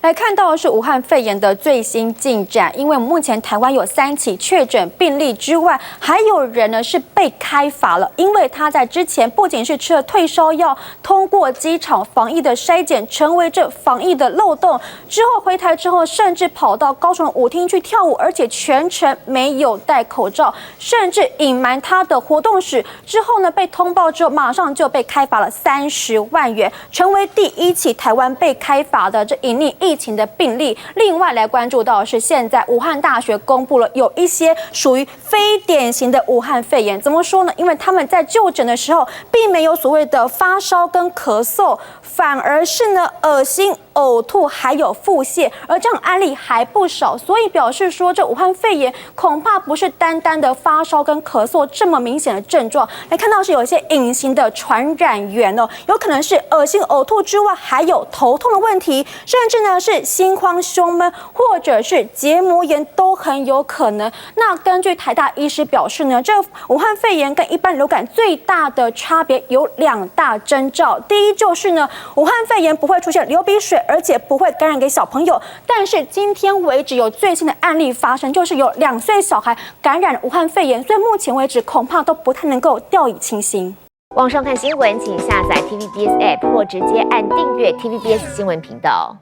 来看到的是武汉肺炎的最新进展，因为目前台湾有3起确诊病例之外，还有人呢是被开罚了，因为他在之前不仅是吃了退烧药，通过机场防疫的筛检，成为这防疫的漏洞，之后回台之后，甚至跑到高雄舞厅去跳舞，而且全程没有戴口罩，甚至隐瞒他的活动史。之后呢，被通报之后，马上就被开罚了30万元，成为第1起台湾被开罚的这隐匿疫情的病例。另外来关注到的是，现在武汉大学公布了有一些属于非典型的武汉肺炎，怎么说呢？因为他们在就诊的时候，并没有所谓的发烧跟咳嗽，反而是呢恶心、呕吐还有腹泻，而这种案例还不少，所以表示说，这武汉肺炎恐怕不是单单的发烧跟咳嗽这么明显的症状。来看到是有一些隐形的传染源哦，有可能是恶心、呕吐之外，还有头痛的问题，甚至呢是心慌、胸闷，或者是结膜炎都很有可能。那根据台大医师表示呢，这武汉肺炎跟一般流感最大的差别有2大征兆。第一就是呢，武汉肺炎不会出现流鼻水，而且不会感染给小朋友。但是今天为止有最新的案例发生，就是有2岁小孩感染武汉肺炎，所以目前为止恐怕都不太能够掉以轻心。网上看新闻，请下载 TVBS App 或直接按订阅 TVBS 新闻频道。